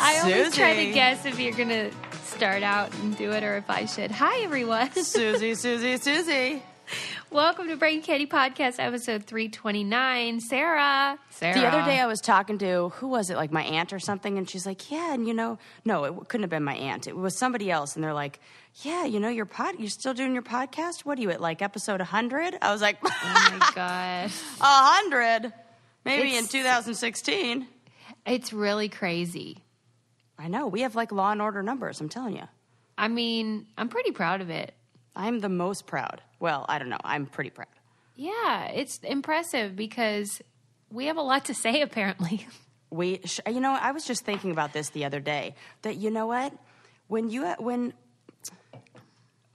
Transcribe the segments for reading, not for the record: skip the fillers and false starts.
I always try to guess if you're going to start out and do it or if I should. Hi, everyone. Susie. Welcome to Brain Candy Podcast, episode 329. Sarah. The other day I was talking to, who was it, like my aunt or something, and she's like, yeah, and no, it couldn't have been my aunt. It was somebody else, and they're like, yeah, you're still doing your podcast? What are you at, like episode 100? I was like, oh my gosh. 100? Maybe in 2016. It's really crazy. I know. We have like Law and Order numbers, I'm telling you. I mean, I'm pretty proud of it. I'm the most proud. Well, I don't know. I'm pretty proud. Yeah, it's impressive because we have a lot to say, apparently. I was just thinking about this the other day, that you know what? When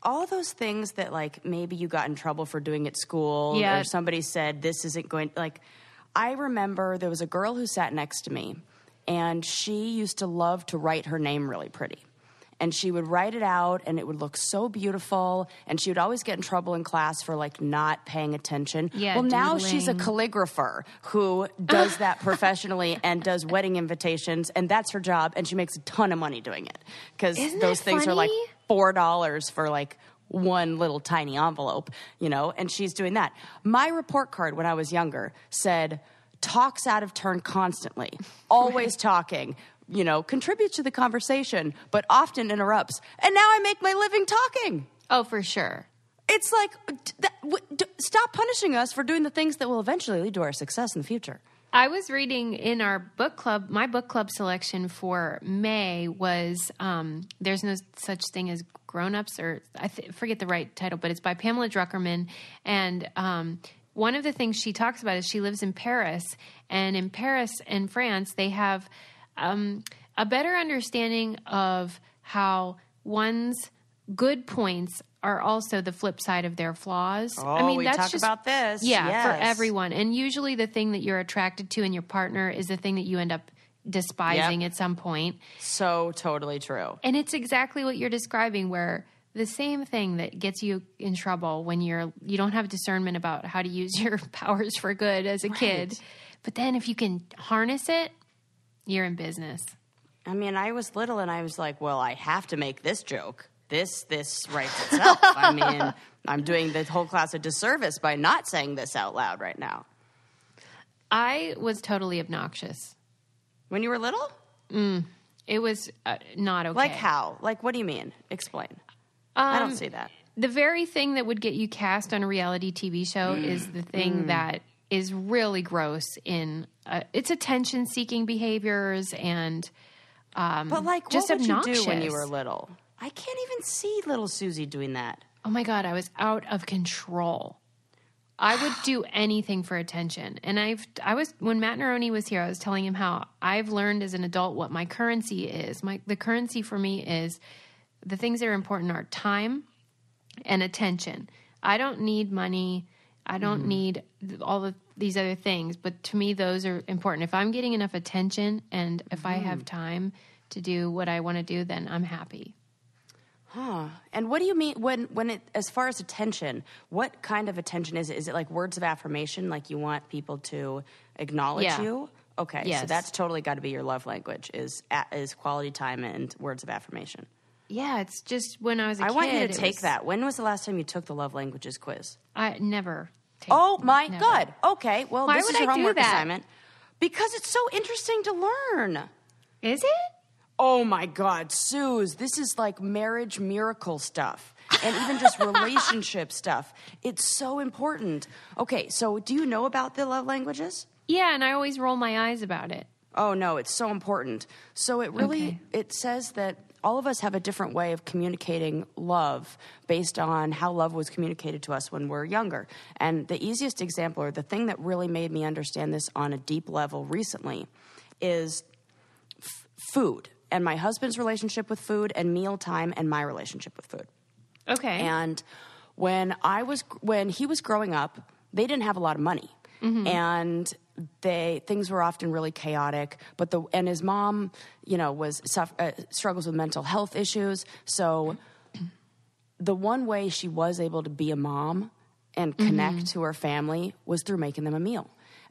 all those things that like maybe you got in trouble for doing at school or somebody said this isn't going, like, I remember there was a girl who sat next to me and she used to love to write her name really pretty. And she would write it out, and it would look so beautiful. And she would always get in trouble in class for, like, not paying attention. Yeah, well, now doodling. she's a calligrapher who does that professionally and does wedding invitations, and that's her job, and she makes a ton of money doing it. Because those things are, like, $4 for, like, one little tiny envelope, and she's doing that. My report card when I was younger said, talks out of turn constantly, always talking. Contributes to the conversation, but often interrupts. And now I make my living talking. Oh, for sure. It's like, stop punishing us for doing the things that will eventually lead to our success in the future. I was reading in our book club, my book club selection for May was There's No Such Thing as Grown-Ups, or I forget the right title, but it's by Pamela Druckerman. And one of the things she talks about is she lives in Paris. And in Paris, in France, they have a better understanding of how one's good points are also the flip side of their flaws. Oh, I mean, that's just about this. Yeah, yes. For everyone. And usually the thing that you're attracted to in your partner is the thing that you end up despising at some point. So totally true. And it's exactly what you're describing, where the same thing that gets you in trouble when you don't have discernment about how to use your powers for good as a kid. But then if you can harness it, you're in business. I mean, I was little and I was like, well, I have to make this joke. This writes itself. I mean, I'm doing the whole class a disservice by not saying this out loud right now. I was totally obnoxious. When you were little? It was not okay. Like how? Like, what do you mean? Explain. I don't see that. The very thing that would get you cast on a reality TV show is the thing that is really gross in it's attention-seeking behaviors and but like, just what would obnoxious. You do when you were little? I can't even see little Susie doing that. Oh my God, I was out of control. I would do anything for attention. And I was when Matt Neroni was here, I was telling him how I've learned as an adult what my currency is. The currency for me is the things that are important are time and attention. I don't need money. I don't need all of these other things, but to me, those are important. If I'm getting enough attention and if I have time to do what I want to do, then I'm happy. Huh. And what do you mean when it, as far as attention, what kind of attention is it? Is it like words of affirmation? Like you want people to acknowledge you? Okay. Yes. So that's totally got to be your love language is quality time and words of affirmation. Yeah. It's just when I was a kid. I want you to take that. When was the last time you took the love languages quiz? I never. Oh my God. Okay. Well, Why this would is your I do homework that? assignment. Because it's so interesting to learn. Is it? Oh my God, Suze, this is like marriage miracle stuff and even just relationship stuff. It's so important. Okay, so do you know about the love languages? Yeah, and I always roll my eyes about it. Oh no, it's so important. So it really, it says that all of us have a different way of communicating love based on how love was communicated to us when we're younger. And the easiest example, or the thing that really made me understand this on a deep level recently, is food. And my husband's relationship with food, and mealtime, and my relationship with food. Okay. And when he was growing up, they didn't have a lot of money, and things were often really chaotic. And his mom, struggles with mental health issues. So the one way she was able to be a mom and connect to her family was through making them a meal.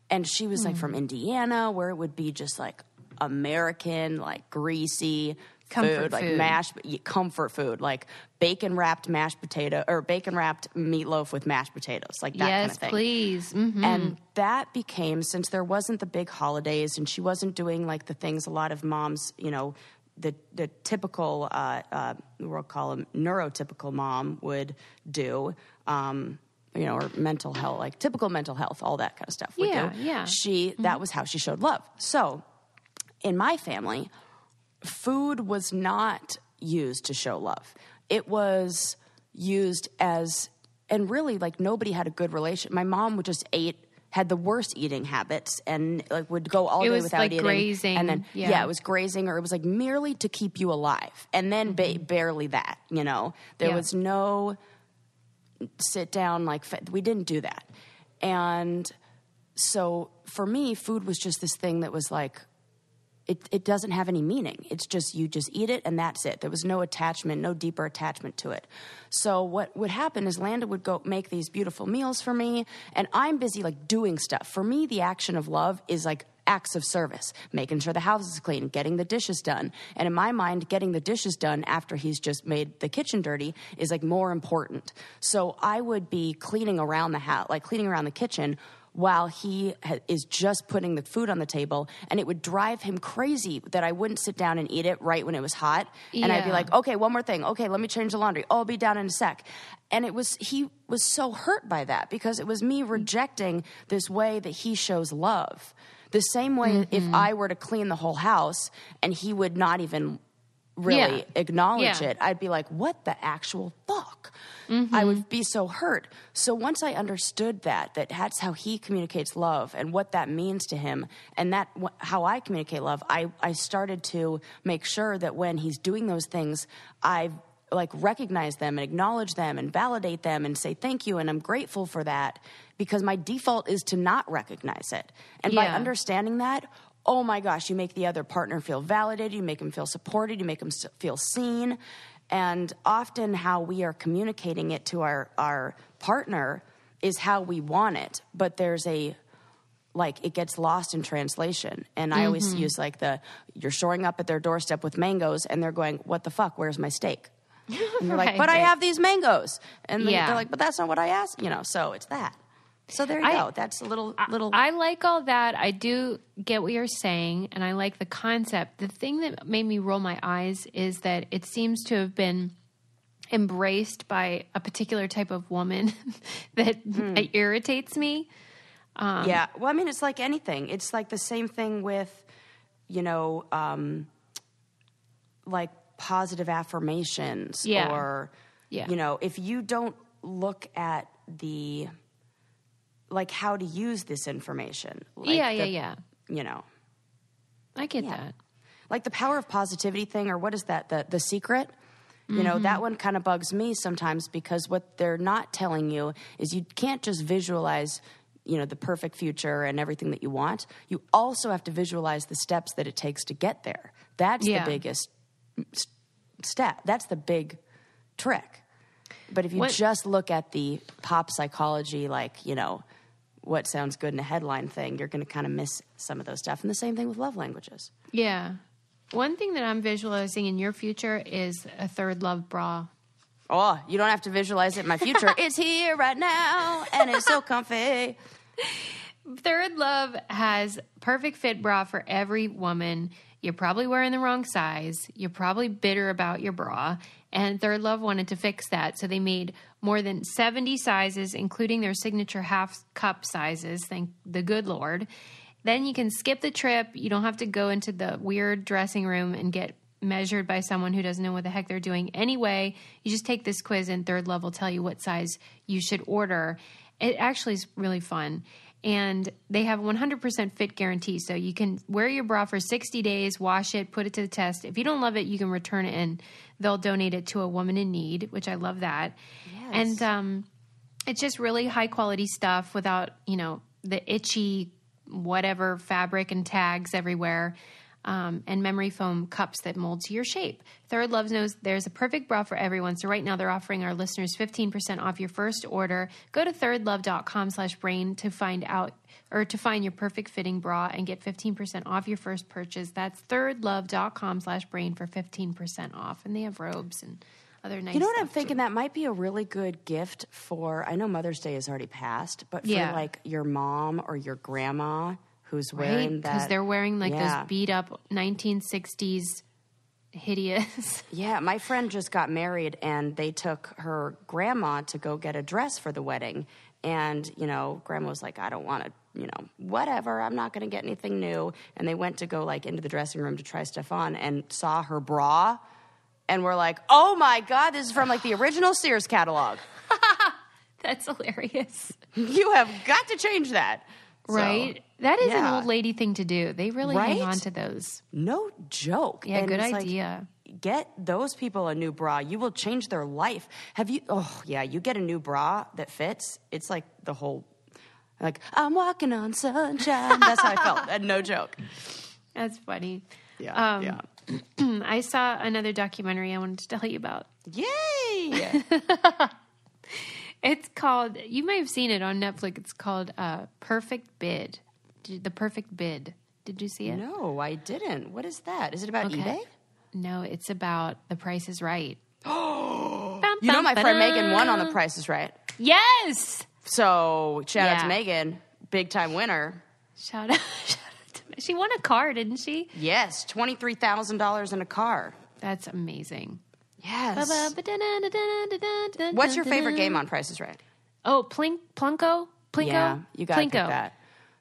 And she was like from Indiana, where it would be just like American, like greasy comfort food, like comfort food, like bacon wrapped mashed potato or bacon wrapped meatloaf with mashed potatoes, like that kind of thing. Yes, please. Mm-hmm. And that became, since there wasn't the big holidays and she wasn't doing like the things a lot of moms, you know, the typical, we'll call them neurotypical mom would do, you know, or mental health, like typical mental health, all that kind of stuff. Yeah. That was how she showed love. So in my family, food was not used to show love. It was used as, and really like nobody had a good relation. My mom would just had the worst eating habits and like would go all day without like eating. Grazing. And then, it was grazing, or it was like merely to keep you alive. And then barely that, you know, there was no sit down, like we didn't do that. And so for me, food was just this thing that was like, it doesn't have any meaning. It's just, you just eat it and that's it. There was no attachment, no deeper attachment to it. So what would happen is Landa would go make these beautiful meals for me, and I'm busy like doing stuff. For me, the action of love is like acts of service, making sure the house is clean, getting the dishes done. And in my mind, getting the dishes done after he's just made the kitchen dirty is like more important. So I would be cleaning around the house, like cleaning around the kitchen, while he is just putting the food on the table, and it would drive him crazy that I wouldn't sit down and eat it right when it was hot. And I'd be like, okay, one more thing. Okay, let me change the laundry. Oh, I'll be down in a sec. And he was so hurt by that because it was me rejecting this way that he shows love. The same way if I were to clean the whole house and he would not even really acknowledge it, I'd be like, what the actual fuck? I would be so hurt. So once I understood that's how he communicates love and what that means to him, and that how I communicate love, I started to make sure that when he's doing those things, I like recognize them and acknowledge them and validate them and say thank you and I'm grateful for that, because my default is to not recognize it. And by understanding that, oh my gosh, you make the other partner feel validated, you make them feel supported, you make them feel seen. And often how we are communicating it to our partner is how we want it, but there's it gets lost in translation. And I always use like you're showing up at their doorstep with mangoes and they're going, what the fuck, where's my steak? And you're like, but I have these mangoes. And they're like, but that's not what I asked, you know, so it's that. So there you go. That's a little. I like all that. I do get what you're saying, and I like the concept. The thing that made me roll my eyes is that it seems to have been embraced by a particular type of woman that irritates me. Yeah. Well, I mean, it's like anything. It's like the same thing with, you know, like positive affirmations or, you know, if you don't look at like how to use this information. Like you know. I get that. Like the power of positivity thing, or what is that? The secret? You know, that one kind of bugs me sometimes, because what they're not telling you is you can't just visualize, you know, the perfect future and everything that you want. You also have to visualize the steps that it takes to get there. That's the biggest step. That's the big trick. But if you just look at the pop psychology, like, you know, what sounds good in a headline thing, you're going to kind of miss some of those stuff. And the same thing with love languages. Yeah. One thing that I'm visualizing in your future is a third love bra. Oh, you don't have to visualize it in my future. It's here right now, and it's so comfy. Third Love has perfect fit bra for every woman. You're probably wearing the wrong size. You're probably bitter about your bra. And Third Love wanted to fix that. So they made more than 70 sizes, including their signature half cup sizes. Thank the good Lord. Then you can skip the trip. You don't have to go into the weird dressing room and get measured by someone who doesn't know what the heck they're doing anyway. You just take this quiz and Third Love will tell you what size you should order. It actually is really fun. And they have 100% fit guarantee. So you can wear your bra for 60 days, wash it, put it to the test. If you don't love it, you can return it and they'll donate it to a woman in need, which I love that. Yes. And it's just really high quality stuff without, you know, the itchy whatever fabric and tags everywhere. and memory foam cups that mold to your shape. Third Love knows there's a perfect bra for everyone. So right now they're offering our listeners 15% off your first order. Go to thirdlove.com/brain to find out, or to find your perfect fitting bra and get 15% off your first purchase. That's thirdlove.com/brain for 15% off. And they have robes and other nice stuff. You know what I'm thinking? Too. That might be a really good gift for, I know Mother's Day has already passed, but for like your mom or your grandma who's wearing that. Because they're wearing like those beat up 1960s hideous. Yeah, my friend just got married and they took her grandma to go get a dress for the wedding. And, you know, grandma was like, I don't want to, you know, whatever, I'm not going to get anything new. And they went to go like into the dressing room to try stuff on and saw her bra. And we're like, oh my God, this is from like the original Sears catalog. That's hilarious. You have got to change that. Right? So, that is an old lady thing to do. They really hang on to those. No joke. Yeah, and good idea. Like, get those people a new bra. You will change their life. Have you? Oh, yeah. You get a new bra that fits. It's like the whole, like, I'm walking on sunshine. That's how I felt. No joke. That's funny. Yeah. I saw another documentary I wanted to tell you about. Yay! It's called, you may have seen it on Netflix. It's called Perfect Bid. The Perfect Bid. Did you see it? No, I didn't. What is that? Is it about eBay? No, it's about The Price is Right. You know my friend Megan won on The Price is Right. Yes! So shout out to Megan. Big time winner. Shout out to me. She won a car, didn't she? Yes, $23,000 in a car. That's amazing. Yes. What's your favorite game on Price is Right? Oh, Plunko? Yeah, you got to pick that.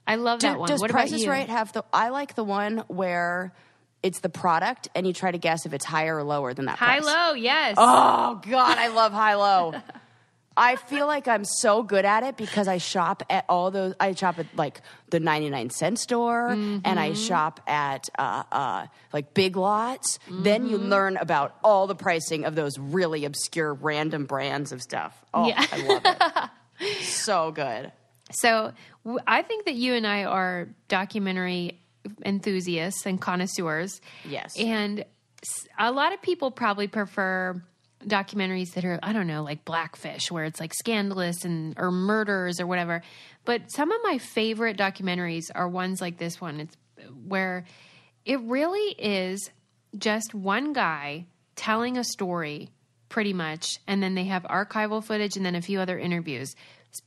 I love that one. Does what Price about is you? Right have the... I like the one where it's the product and you try to guess if it's higher or lower than that price. High-low, yes. Oh, God, I love high-low. I feel like I'm so good at it because I shop at all those. I shop at like the 99-cent store, and I shop at like Big Lots. Then you learn about all the pricing of those really obscure random brands of stuff. Oh, yeah. I love it. So good. So I think that you and I are documentary enthusiasts and connoisseurs. Yes. And a lot of people probably prefer documentaries that are, I don't know, like Blackfish, where it's like scandalous or murders or whatever. But some of my favorite documentaries are ones like this one. It's where it really is just one guy telling a story pretty much. And then they have archival footage and then a few other interviews.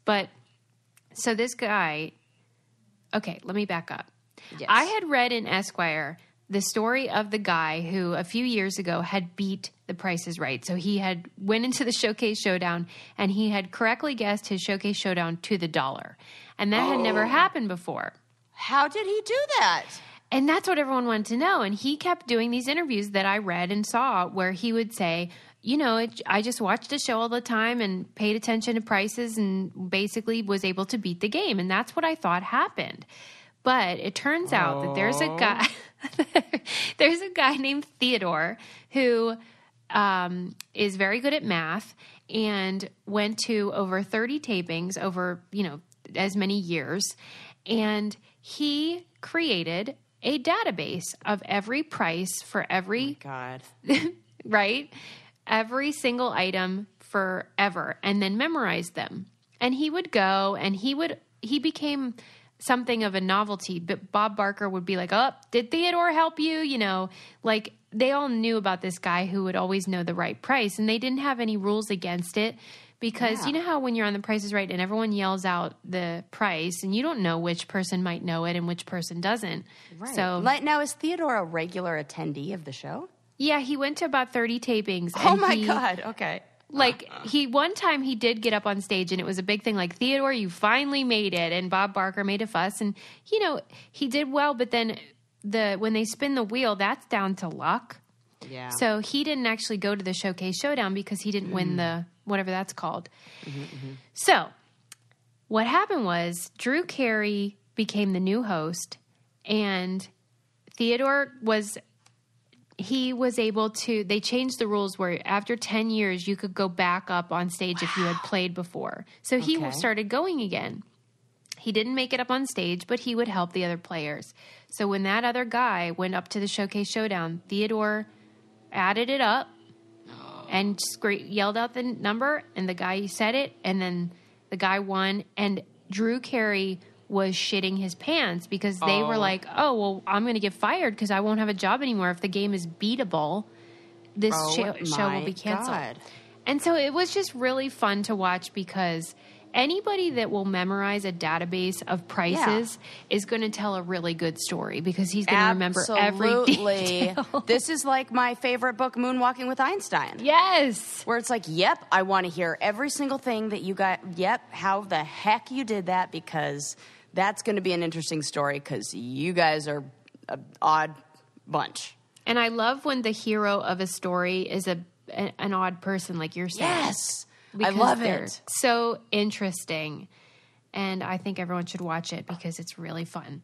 But so this guy, okay, let me back up. Yes. I had read in Esquire the story of the guy who a few years ago had beat The Price is Right. So he had went into the Showcase Showdown and he had correctly guessed his Showcase Showdown to the dollar. And that had never happened before. How did he do that? And that's what everyone wanted to know. And he kept doing these interviews that I read and saw where he would say, you know, I just watched the show all the time and paid attention to prices and basically was able to beat the game. And that's what I thought happened. But it turns out that there's a guy named Theodore who is very good at math and went to over 30 tapings over, you know, as many years. And he created a database of every price for every, right? Every single item forever, and then memorized them. And he would go and he became something of a novelty, but Bob Barker would be like, oh, did Theodore help you? You know, like they all knew about this guy who would always know the right price, and they didn't have any rules against it because you know how when you're on The Price is Right and everyone yells out the price and you don't know which person might know it and which person doesn't. Right. So now, is Theodore a regular attendee of the show? Yeah, he went to about 30 tapings. Oh my God. Okay. Like one time he did get up on stage and it was a big thing like, Theodore, you finally made it. And Bob Barker made a fuss and, you know, he did well, but then when they spin the wheel, that's down to luck. Yeah. So he didn't actually go to the Showcase Showdown because he didn't win the, whatever that's called. So what happened was Drew Carey became the new host and Theodore was able to, they changed the rules where after 10 years, you could go back up on stage if you had played before. So he started going again. He didn't make it up on stage, but he would help the other players. So when that other guy went up to the Showcase Showdown, Theodore added it up and yelled out the number, and the guy said it, and then the guy won, and Drew Carey was shitting his pants because they were like, oh, well, I'm going to get fired because I won't have a job anymore. If the game is beatable, this show will be canceled. God. And so it was just really fun to watch because anybody that will memorize a database of prices is going to tell a really good story because he's going to remember every detail. This is like my favorite book, Moonwalking with Einstein. Yes. Where it's like, yep, I want to hear every single thing that you got. Yep, how the heck you did that, because that's going to be an interesting story because you guys are an odd bunch. And I love when the hero of a story is an odd person, like you're saying. Yes. I love it. So interesting. And I think everyone should watch it because it's really fun.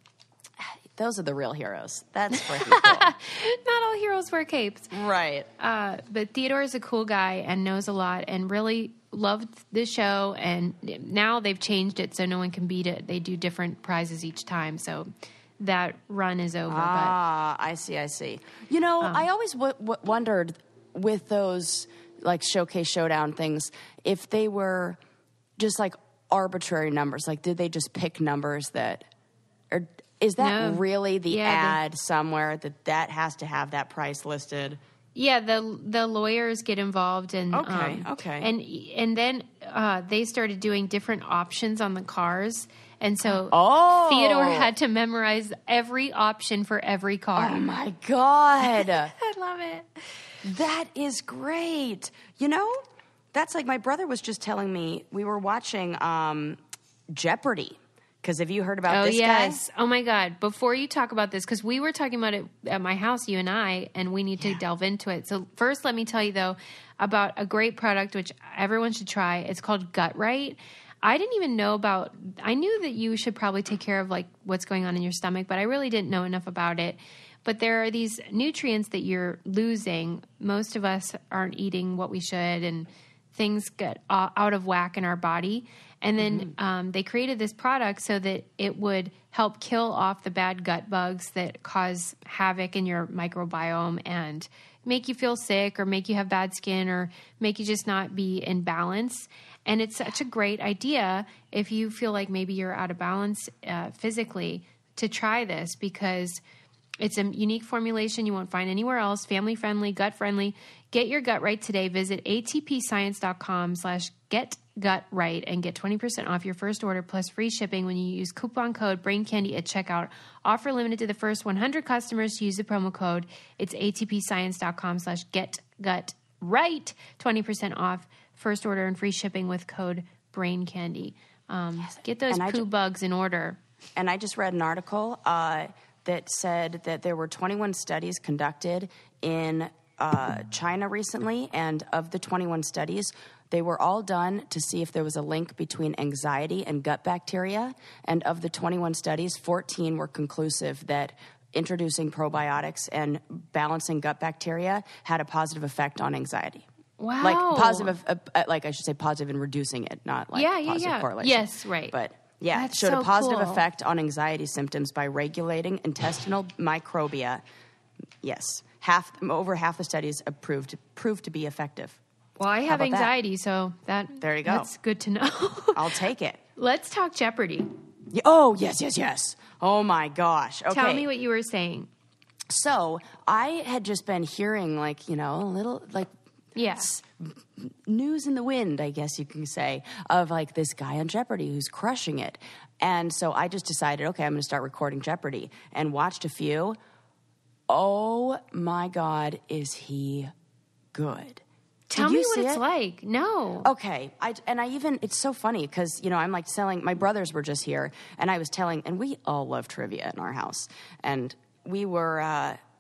Those are the real heroes. That's freaking cool. Not all heroes wear capes. Right. But Theodore is a cool guy and knows a lot and really loved the show. And now they've changed it so no one can beat it. They do different prizes each time. So that run is over. I see. You know, I always wondered with those like Showcase Showdown things, if they were just like arbitrary numbers, like did they just pick numbers that, or is that really the ad somewhere that has to have that price listed? Yeah, the lawyers get involved and and then they started doing different options on the cars, and so Theodore had to memorize every option for every car. Oh my God, I love it. That is great. You know, that's like my brother was just telling me, we were watching Jeopardy. Because have you heard about this guy? Oh, my God. Before you talk about this, because we were talking about it at my house, you and I, and we need to delve into it. So first, let me tell you, though, about a great product, which everyone should try. It's called Gut Right. I didn't even know about – I knew that you should probably take care of, like, what's going on in your stomach, but I really didn't know enough about it. But there are these nutrients that you're losing. Most of us aren't eating what we should, and things get out of whack in our body. And then they created this product so that it would help kill off the bad gut bugs that cause havoc in your microbiome and make you feel sick or make you have bad skin or make you just not be in balance. And it's such a great idea if you feel like maybe you're out of balance physically to try this, because it's a unique formulation you won't find anywhere else, family-friendly, gut-friendly. Get your gut right today. Visit atpscience.com/getgutright and get 20% off your first order plus free shipping when you use coupon code BRAINCANDY at checkout. Offer limited to the first 100 customers to use the promo code. It's atpscience.com/getgutright. 20% off first order and free shipping with code BRAINCANDY. Get those poo bugs in order. And I just read an article that said that there were 21 studies conducted in China recently, and of the 21 studies, they were all done to see if there was a link between anxiety and gut bacteria. And of the 21 studies, 14 were conclusive that introducing probiotics and balancing gut bacteria had a positive effect on anxiety. Wow. Like positive, like I should say positive in reducing it, not like positive correlation. Yes, right. But yeah, That's it showed a positive cool. effect on anxiety symptoms by regulating intestinal microbia. Yes, over half the studies proved to be effective. Well, I have anxiety, so there you go. That's good to know. I'll take it. Let's talk Jeopardy. Oh, yes. Oh my gosh. Okay. Tell me what you were saying. So I had just been hearing, like, you know, a little like. Yes. News in the wind, I guess you can say, of like this guy on Jeopardy who's crushing it. And so I just decided, okay, I'm going to start recording Jeopardy, and watched a few. Oh my God, is he good? Tell me what it's like. No. Okay. It's so funny because, you know, I'm like my brothers were just here, and I was telling, and we all love trivia in our house. And we were,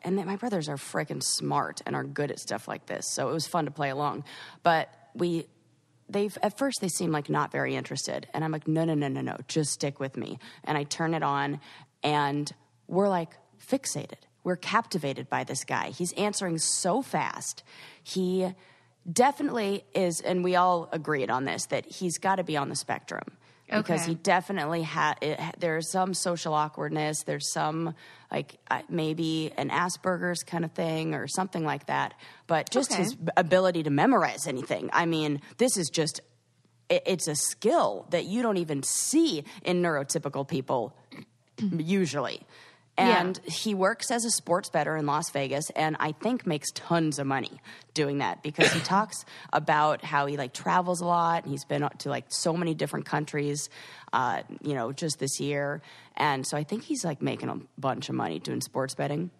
and my brothers are freaking smart and are good at stuff like this. So it was fun to play along. But at first they seemed like not very interested. And I'm like, no, just stick with me. And I turn it on, and we're like fixated. We're captivated by this guy. He's answering so fast. He definitely is, and we all agreed on this, that he's got to be on the spectrum. because he definitely there's some social awkwardness. There's some like maybe an Asperger's kind of thing or something like that. But just his ability to memorize anything. I mean, this is just, it's a skill that you don't even see in neurotypical people usually. And he works as a sports bettor in Las Vegas and I think makes tons of money doing that because he talks about how he like travels a lot and he's been to like so many different countries, just this year. And so I think he's like making a bunch of money doing sports betting.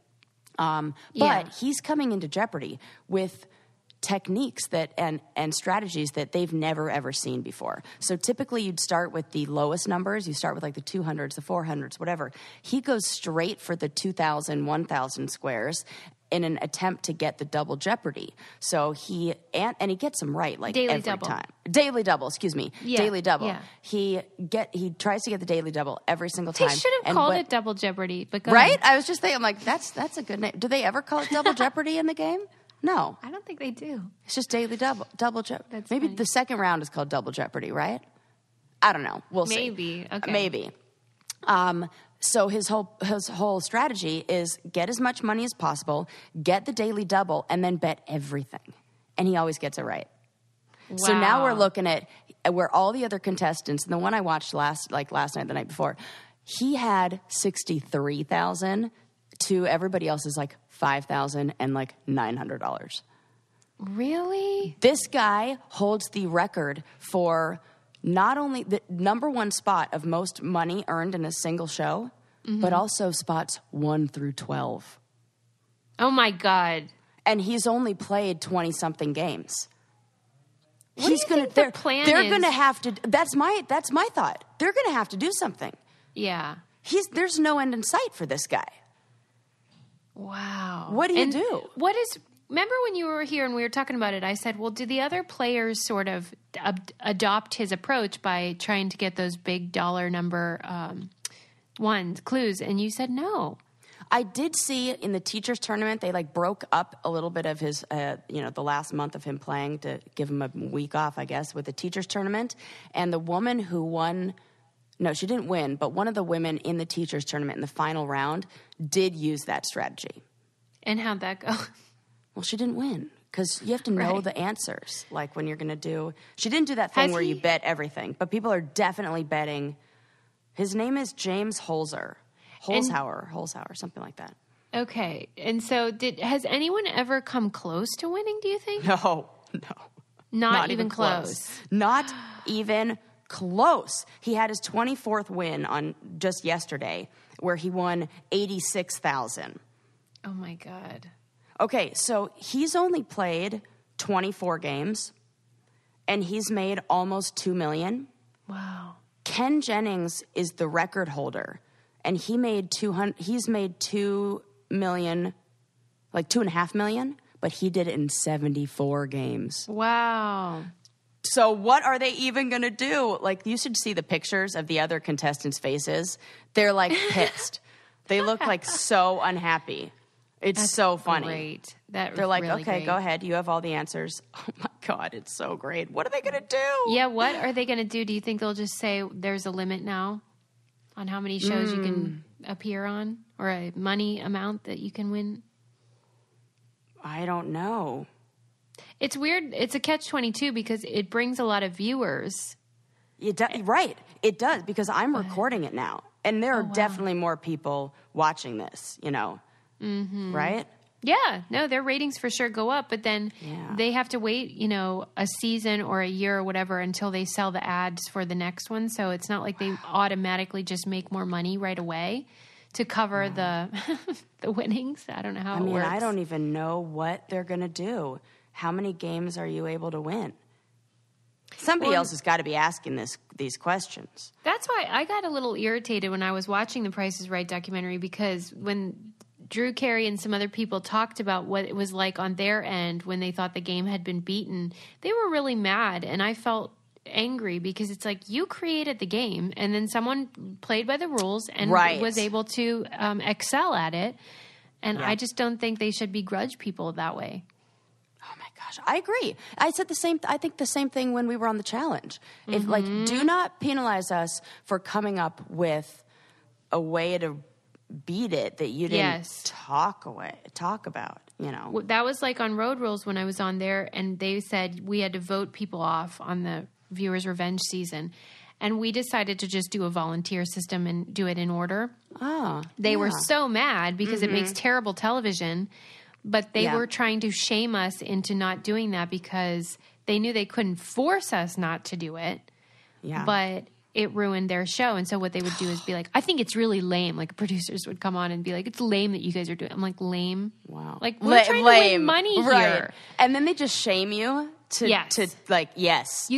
But he's coming into Jeopardy with techniques that and strategies that they've never ever seen before. So typically you'd start with the lowest numbers. You start with like the 200s, the 400s, whatever. He goes straight for the 2,000, 1,000 squares in an attempt to get the double Jeopardy. So he gets them right like daily every double. time. Daily double, excuse me. Yeah. Daily double. Yeah. He tries to get the daily double every single time. They should have called it double Jeopardy, but right? I was just thinking, I'm like, that's a good name. Do they ever call it double Jeopardy in the game? No. I don't think they do. It's just daily double Jeopardy. That's maybe funny. the second round is called double Jeopardy, right? I don't know. We'll see. Maybe. Okay. Maybe. So his whole strategy is get as much money as possible, get the daily double, and then bet everything. And he always gets it right. Wow. So now we're looking at where all the other contestants, and the one I watched last night, the night before, he had 63,000 to everybody else's like 5,000 and like $900. Really? This guy holds the record for not only the number one spot of most money earned in a single show, but also spots 1 through 12. Oh my God. And he's only played 20-something games. What do you think the plan they're is? going to have to, that's my thought. They're going to have to do something. Yeah. There's no end in sight for this guy. Wow. What do you do? Remember when you were here and we were talking about it, I said, well, do the other players sort of adopt his approach by trying to get those big dollar number clues? And you said no. I did see in the teachers tournament, they like broke up a little bit of his, the last month of him playing to give him a week off, I guess, with the teachers tournament. And the woman who won, no, she didn't win, but one of the women in the teachers tournament in the final round did use that strategy. And how'd that go? Well, she didn't win because you have to know the answers. Like when you're going to do, she didn't do that thing where you bet everything, but people are definitely betting. His name is James Holzhauer, something like that. Okay. And so has anyone ever come close to winning, do you think? No. Not even close. Not even close. He had his 24th win on just yesterday where he won 86,000. Oh my God. Okay, so he's only played 24 games and he's made almost $2 million. Wow. Ken Jennings is the record holder and he's made $2 million, like $2.5 million, but he did it in 74 games. Wow. So what are they even going to do? Like, you should see the pictures of the other contestants' faces. They're like pissed. They look like so unhappy. That's so funny. Great. They're like, really okay, great. Go ahead. You have all the answers. Oh my God, it's so great. What are they going to do? Yeah, what are they going to do? Do you think they'll just say there's a limit now on how many shows you can appear on or a money amount that you can win? I don't know. It's weird. It's a catch-22 because it brings a lot of viewers. Right. It does because I'm recording it now. And there are definitely more people watching this, right? Yeah. No, their ratings for sure go up, but then they have to wait, a season or a year or whatever until they sell the ads for the next one. So it's not like they automatically just make more money right away to cover the winnings. I don't know how it works. I don't even know what they're going to do. How many games are you able to win? Somebody else has got to be asking these questions. That's why I got a little irritated when I was watching the Price is Right documentary because when Drew Carey and some other people talked about what it was like on their end when they thought the game had been beaten, they were really mad, and I felt angry because it's like you created the game and then someone played by the rules and was able to excel at it, and I just don't think they should begrudge people that way. Oh my gosh, I agree. I said the same. I think the same thing when we were on the challenge. If like, do not penalize us for coming up with a way to beat it that you didn't talk about. You know, that was like on Road Rules when I was on there, and they said we had to vote people off on the Viewers Revenge season, and we decided to just do a volunteer system and do it in order. They were so mad because it makes terrible television. But they were trying to shame us into not doing that because they knew they couldn't force us not to do it. Yeah. But it ruined their show. And so what they would do is be like, I think it's really lame. Like producers would come on and be like, it's lame that you guys are doing it. I'm like, lame? Wow. Like, we're trying to win money here. And then they just shame you to like, you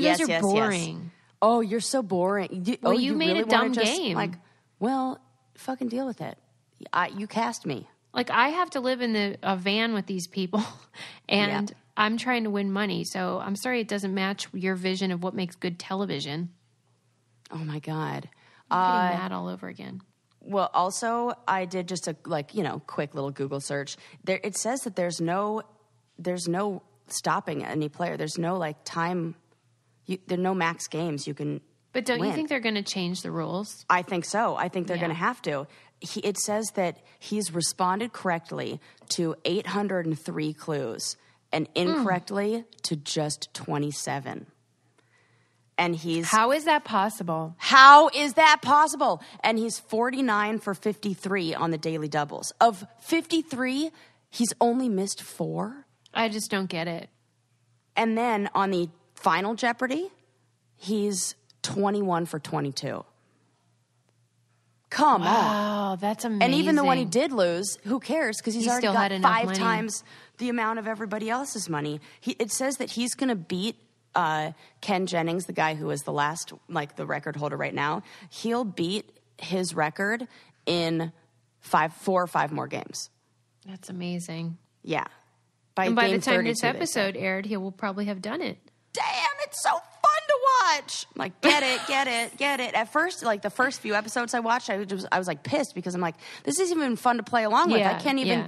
guys are boring. Yes. Oh, you're so boring. You made really a dumb game. Like, well, fucking deal with it. You cast me. Like, I have to live in a van with these people, and I'm trying to win money. So I'm sorry it doesn't match your vision of what makes good television. Oh, my God. I'm getting mad all over again. Well, also, I did just a, quick little Google search. It says that there's no stopping any player. There's no, time. There are no max games you can But don't win. You think they're going to change the rules? I think so. I think they're going to have to. It says that he's responded correctly to 803 clues and incorrectly to just 27. And he's... How is that possible? How is that possible? And he's 49 for 53 on the daily doubles. Of 53, he's only missed 4. I just don't get it. And then on the final Jeopardy, he's 21 for 22. Come on. Wow, that's amazing. And even the one he did lose, who cares? Because he's already got 5 times the amount of everybody else's money. It says that he's going to beat Ken Jennings, the guy who is the last, the record holder right now. He'll beat his record in 4 or 5 more games. That's amazing. Yeah. By the time this episode aired, he will probably have done it. Damn, it's so fun to watch. I'm like, get it. At first, the first few episodes I watched, I was pissed because I'm like, this isn't even fun to play along with. I can't even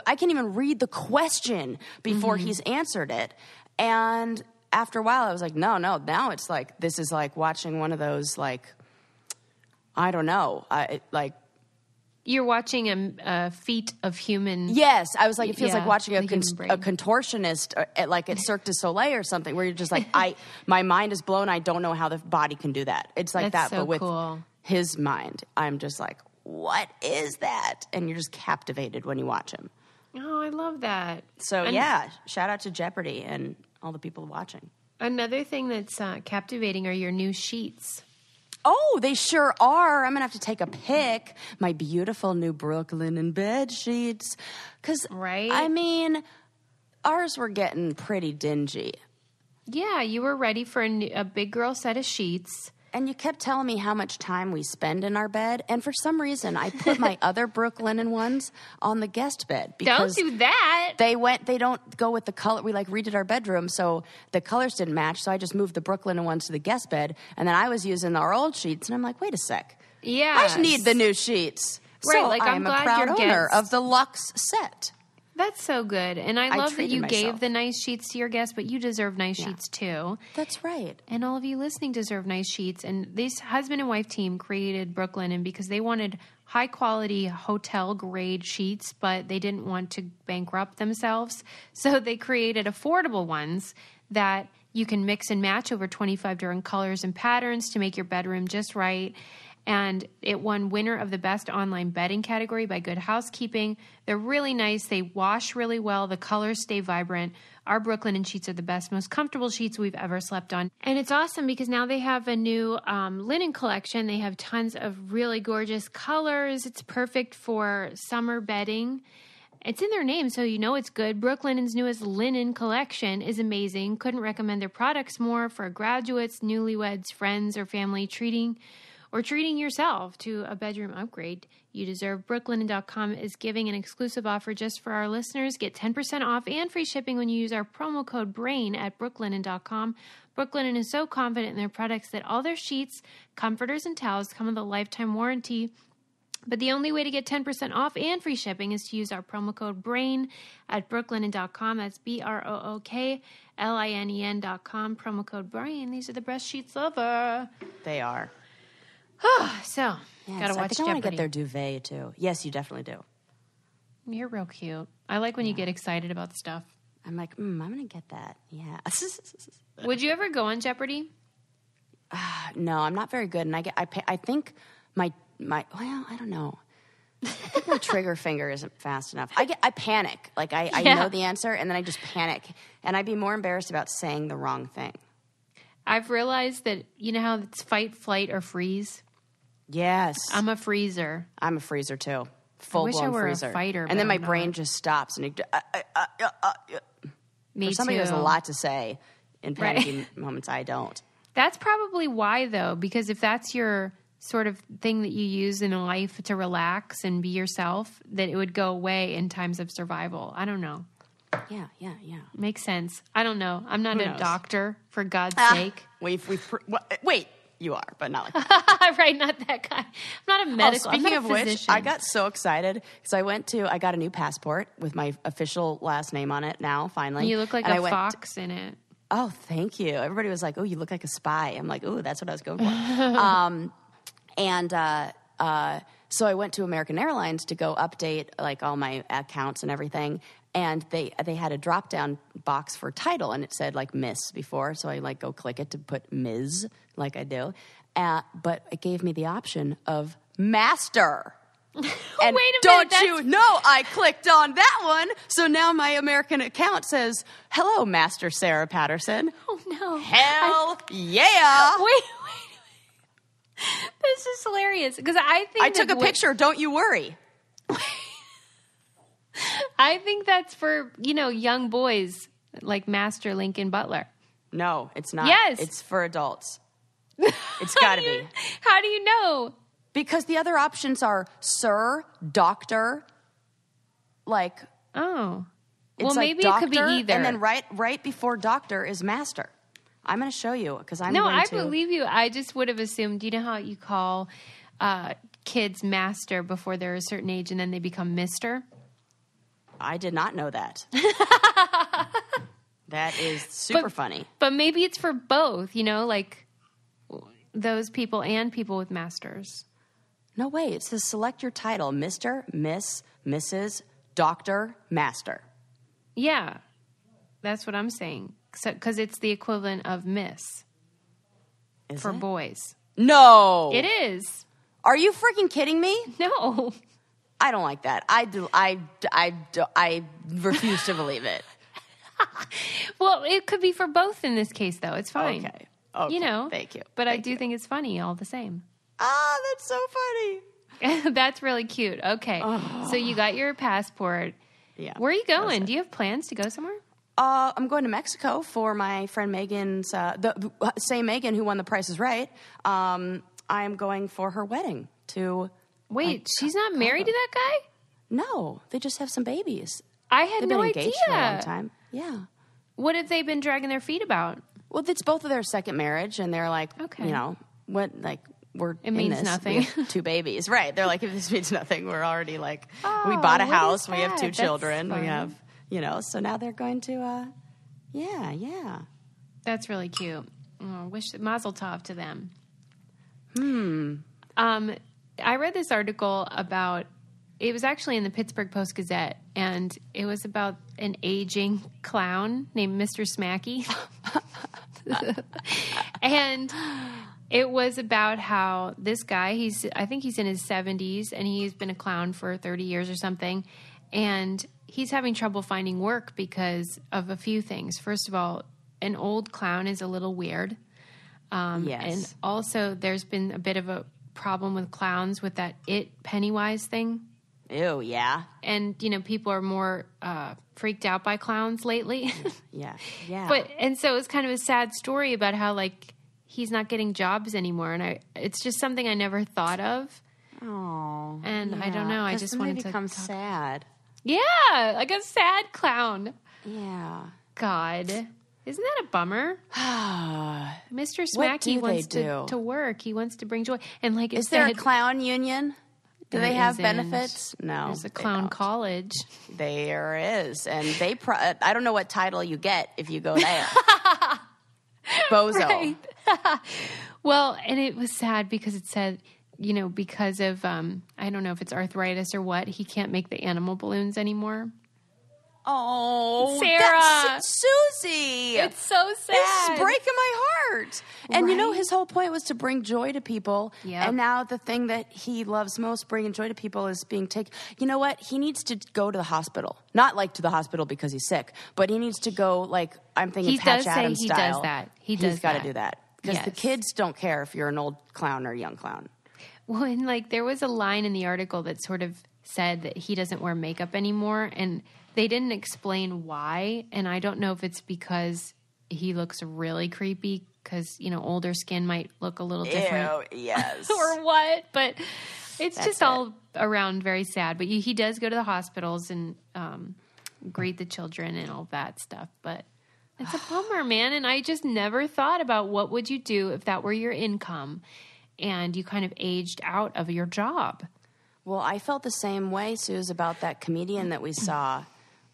I can't even read the question before he's answered it. And after a while, I was like, no, now it's this is like watching one of those, I don't know, You're watching a feat of human... Yes. I was like, it feels like watching a contortionist at Cirque du Soleil or something where you're just like, my mind is blown. I don't know how the body can do that. It's like That's that, so but with cool. his mind, I'm just like, what is that? And you're just captivated when you watch him. Oh, I love that. So, shout out to Jeopardy and all the people watching. Another thing that's captivating are your new sheets. Oh, they sure are. I'm going to have to take a pic. My beautiful new Brooklyn and bed sheets. Because, I mean, ours were getting pretty dingy. Yeah, you were ready for a big girl set of sheets. And you kept telling me how much time we spend in our bed. And for some reason, I put my other Brooklyn ones on the guest bed. Don't do that. They don't go with the color. We redid our bedroom, so the colors didn't match. So I just moved the Brooklyn ones to the guest bed. And then I was using our old sheets. And I'm like, wait a sec. Yeah. I need the new sheets. Right, so I'm a proud owner of the Luxe set. That's so good. And I love that you gave the nice sheets to your guests, but you deserve nice sheets too. That's right. And all of you listening deserve nice sheets. And this husband and wife team created Brooklyn and because they wanted high quality hotel grade sheets, but they didn't want to bankrupt themselves. So they created affordable ones that you can mix and match over 25 different colors and patterns to make your bedroom just right. And it won winner of the best online bedding category by Good Housekeeping. They're really nice. They wash really well. The colors stay vibrant. Our Brooklyn and sheets are the best, most comfortable sheets we've ever slept on. And it's awesome because now they have a new linen collection. They have tons of really gorgeous colors. It's perfect for summer bedding. It's in their name, so you know it's good. Brooklinen's newest linen collection is amazing. Couldn't recommend their products more for graduates, newlyweds, friends, or family treating yourself to a bedroom upgrade. You deserve. Brooklinen.com is giving an exclusive offer just for our listeners. Get 10% off and free shipping when you use our promo code BRAIN at brooklinen.com. Brooklinen is so confident in their products that all their sheets, comforters, and towels come with a lifetime warranty. But the only way to get 10% off and free shipping is to use our promo code BRAIN at brooklinen.com. That's BROOKLINEN.com. Promo code BRAIN. These are the best sheets ever. They are. So, gotta watch Jeopardy. I want to get their duvet, too. Yes, you definitely do. You're real cute. I like when you get excited about stuff. I'm like, I'm going to get that. Yeah. Would you ever go on Jeopardy? No, I'm not very good. And I think my well, I don't know. I think my trigger finger isn't fast enough. I panic. Like I know the answer and then I just panic. And I'd be more embarrassed about saying the wrong thing. I've realized that, you know how it's fight, flight, or freeze? Yes. I'm a freezer. I'm a freezer too. Full blown freezer. I wish I were a fighter. And then my brain just stops. And Me for somebody too. who has a lot to say in panicky moments, I don't. That's probably why, though, because if that's your sort of thing that you use in life to relax and be yourself, that it would go away in times of survival. I don't know. Yeah. Makes sense. I don't know. I'm not a doctor, for God's sake. Wait, you are, but not like that. Right, not that guy. I'm not a medical. Speaking of physician. which, I got so excited because I got a new passport with my official last name on it now, finally. You look like a fox in it. Oh, thank you. Everybody was like, oh, you look like a spy. I'm like, oh, that's what I was going for. So I went to American Airlines to go update like all my accounts and everything. And they had a drop down box for title, and it said like Miss before. So I like go click it to put Ms. like I do. But it gave me the option of Master. And wait a minute, don't you know I clicked on that one? So now my American account says, hello, Master Sarah Patterson. Oh, no. Hell yeah. Wait. This is hilarious. Because I took a picture. Don't you worry. I think that's for, young boys like Master Lincoln Butler. No, it's not. Yes. It's for adults. It's got to be. How do you know? Because the other options are sir, doctor, like... Oh. It's well, like maybe doctor, it could be either. And then right before doctor is master. I'm going to show you because I'm No, going I to... believe you. I just would have assumed, you know how you call kids master before they're a certain age and then they become mister? I did not know that. That is super funny. But maybe it's for both, like those people and people with masters. No way. It says select your title. Mr., Miss, Mrs., Doctor, Master. Yeah. That's what I'm saying. Because it's the equivalent of Miss for boys. No. It is. Are you freaking kidding me? No. I don't like that. I refuse to believe it. Well, it could be for both in this case, though. It's fine. Okay. Thank you. But I do think it's funny all the same. Ah, that's so funny. That's really cute. Okay. Oh. So you got your passport. Yeah. Where are you going? Do you have plans to go somewhere? I'm going to Mexico for my friend Megan's, the same Megan who won The Price is Right. I'm going for her wedding to... Wait, she's not married to that guy? No, they just have some babies. I had no idea. They've been engaged for a long time. Yeah. What have they been dragging their feet about? Well, it's both of their second marriage, and they're like, okay. We're it in means this. nothing. We have 2 babies. Right. They're like, if this means nothing, we're already like, we bought a house, we have 2 children, we have, so now they're going to, yeah. That's really cute. Oh, mazel tov to them. I read this article about, it was actually in the Pittsburgh Post-Gazette, and it was about an aging clown named Mr. Smacky. And it was about how this guy, I think he's in his 70s, and he's been a clown for 30 years or something, and he's having trouble finding work because of a few things. First of all, an old clown is a little weird. Yes. And also there's been a bit of a problem with clowns with that Pennywise thing. Ew, yeah. And, people are more freaked out by clowns lately. Yeah. And so it's kind of a sad story about how, he's not getting jobs anymore. And it's just something I never thought of. Oh. And yeah. I don't know. I just wanted to become sad. Yeah, like a sad clown. Yeah. God. Isn't that a bummer? Mr. Smacky wants to work. He wants to bring joy. And is there a clown union? Do they have benefits? No. There's a clown college. There is. And they I don't know what title you get if you go there. Bozo. Right. Well, and it was sad because it said, because of, I don't know if it's arthritis or what, he can't make the animal balloons anymore. Oh, Sarah. Susie. It's so sad. This is breaking my heart. And his whole point was to bring joy to people. Yep. And now the thing that he loves most, bringing joy to people, is being taken. You know what? He needs to go to the hospital. Not like to the hospital because he's sick, but he needs to go, like, I'm thinking Patch Adams style. He does that. He's got to do that. Because the kids don't care if you're an old clown or a young clown. Well, and there was a line in the article that sort of said that he doesn't wear makeup anymore, and they didn't explain why. And I don't know if it's because he looks really creepy because, older skin might look a little different. Ew, yes. Or what, but it's just all around very sad. But he does go to the hospitals and greet the children and all that stuff. But it's a bummer, man. And I just never thought about what would you do if that were your income and you kind of aged out of your job. Well, I felt the same way, Suze, about that comedian that we saw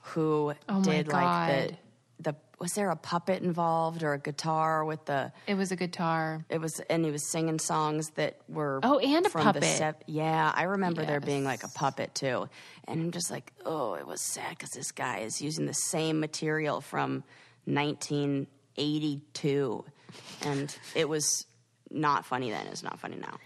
who did like the was there a puppet involved or a guitar with the? It was a guitar. It was, and he was singing songs that were and a from puppet. Yeah, I remember there being like a puppet too, and I'm just like, oh, it was sad because this guy is using the same material from 1982, and it was not funny then. It's not funny now.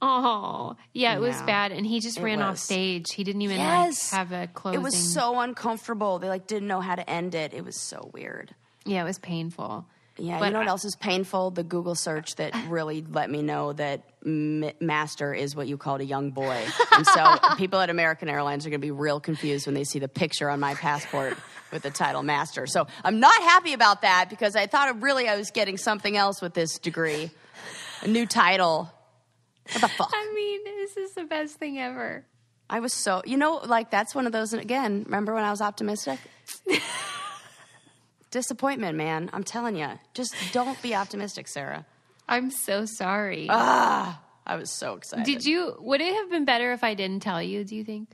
Oh, yeah, it was bad. And he just ran off stage. He didn't even have a closing. It was so uncomfortable. They didn't know how to end it. It was so weird. Yeah, it was painful. Yeah, but you know what else is painful? The Google search that really let me know that master is what you called a young boy. And so people at American Airlines are going to be real confused when they see the picture on my passport with the title master. So I'm not happy about that because I thought I was getting something else with this degree. A new title. What the fuck? I mean, this is the best thing ever. I was so, that's one of those, again, remember when I was optimistic? Disappointment, man. I'm telling you. Just don't be optimistic, Sarah. I'm so sorry. I was so excited. Would it have been better if I didn't tell you, do you think?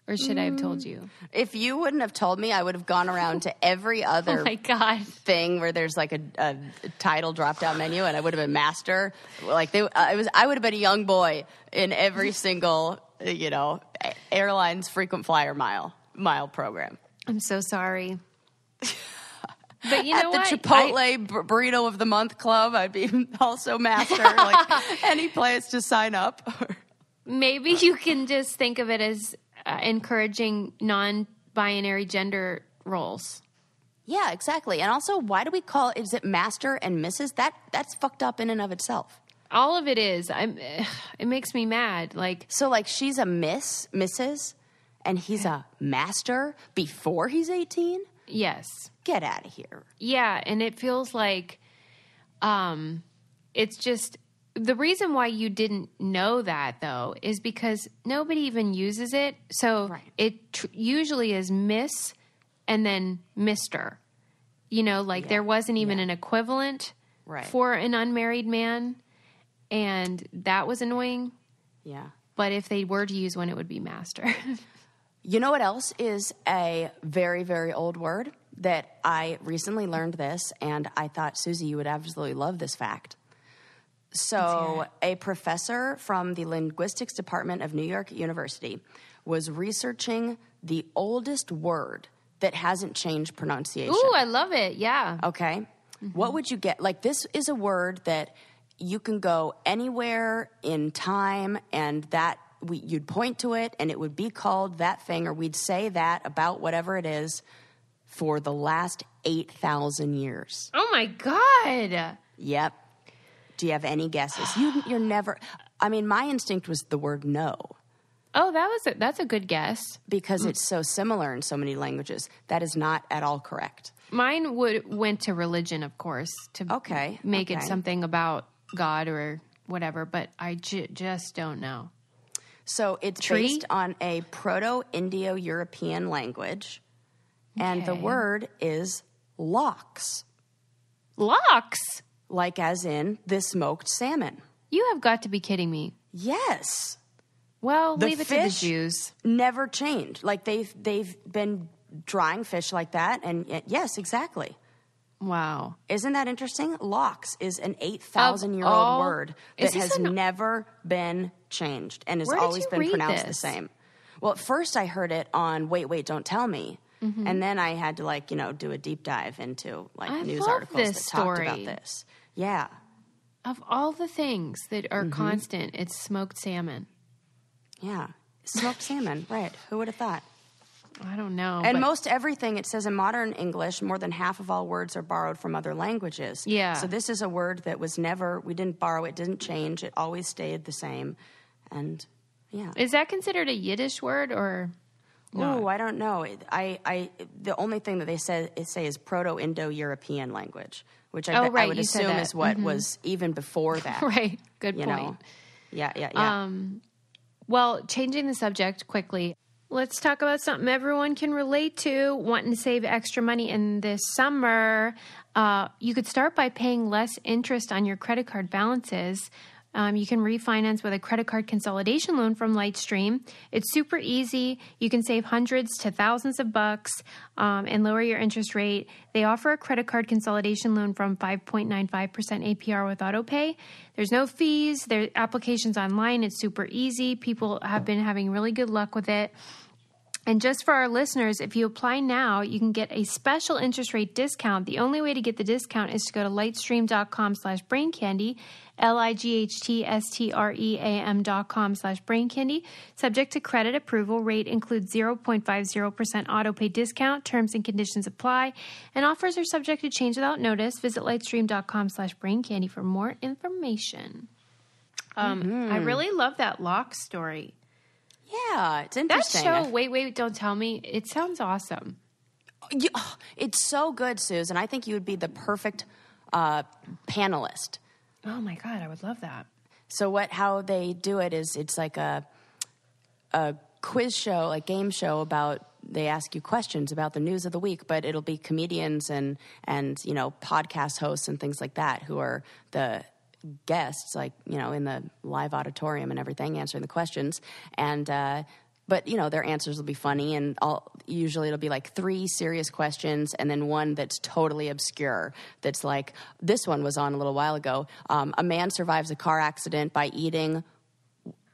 Or should I have told you? If you wouldn't have told me, I would have gone around to every other thing where there's like a title drop-down menu, and I would have been master. Like I would have been a young boy in every single, airline's frequent flyer mile program. I'm so sorry. But you know what? At the Chipotle Burrito of the Month Club, I'd be also master. Like any place to sign up. Maybe you can just think of it as encouraging non-binary gender roles. Yeah, exactly. And also, why do we is it master and Mrs.? That's fucked up in and of itself. All of it is. It makes me mad. So she's a Mrs., and he's a master before he's 18? Yes. Get out of here. Yeah, and it feels like it's just... The reason why you didn't know that, though, is because nobody even uses it. So it usually is Miss and then Mr. There wasn't even an equivalent for an unmarried man. And that was annoying. Yeah. But if they were to use one, it would be master. You know what else is a very, very old word that I recently learned this, and I thought, Susie, you would absolutely love this fact. So a professor from the linguistics department of New York University was researching the oldest word that hasn't changed pronunciation. Ooh, I love it. Yeah. Okay. Mm-hmm. What would you get? This is a word that you can go anywhere in time, and you'd point to it, and it would be called that thing, or we'd say that about whatever it is for the last 8,000 years. Oh, my God. Yep. Do you have any guesses? You're never... I mean, my instinct was the word no. Oh, that's a good guess. Because it's so similar in so many languages. That is not at all correct. Mine went to religion, of course, to make it something about God or whatever, but I just don't know. So it's based on a Proto-Indo-European language, and the word is lox. Lox? Like as in the smoked salmon. You have got to be kidding me. Yes. Well, leave it to the Jews. Never changed. Like they've been drying fish like that, and yes, exactly. Wow. Isn't that interesting? Lox is an 8,000-year-old word that has never been changed and has always been pronounced the same. Well, at first I heard it on Wait, Don't Tell Me. Mm-hmm. And then I had to do a deep dive into news articles that talked about this. Yeah. Of all the things that are constant, it's smoked salmon. Yeah. Smoked salmon, right. Who would have thought? I don't know. And most everything, it says in modern English, more than half of all words are borrowed from other languages. Yeah. So this is a word that was we didn't borrow it, didn't change. It always stayed the same. And, yeah. Is that considered a Yiddish word or no? Oh, I don't know. The only thing that they say is Proto-Indo-European language, which I would assume is what was even before that. Right. Good point. Yeah. Well, changing the subject quickly, let's talk about something everyone can relate to, wanting to save extra money in this summer. You could start by paying less interest on your credit card balances. You can refinance with a credit card consolidation loan from Lightstream. It's super easy. You can save hundreds to thousands of bucks and lower your interest rate. They offer a credit card consolidation loan from 5.95% APR with autopay. There's no fees. Their application's online. It's super easy. People have been having really good luck with it. And just for our listeners, if you apply now, you can get a special interest rate discount. The only way to get the discount is to go to lightstream.com/braincandy, lightstream.com/braincandy. Subject to credit approval, rate includes 0.50% autopay discount. Terms and conditions apply. And offers are subject to change without notice. Visit lightstream.com/braincandy for more information. I really love that Lox story. Yeah, it's interesting. That show, Wait, Don't Tell Me, it sounds awesome. It's so good, Suze, and I think you would be the perfect panelist. Oh my God, I would love that. So how they do it is it's like a quiz show, like game show about, they ask you questions about the news of the week, but it'll be comedians and podcast hosts and things like that who are the guests, in the live auditorium and everything, answering the questions. And but their answers will be funny, and usually it'll be like 3 serious questions and then one that's totally obscure. That's like, this one was on a little while ago. A man survives a car accident by eating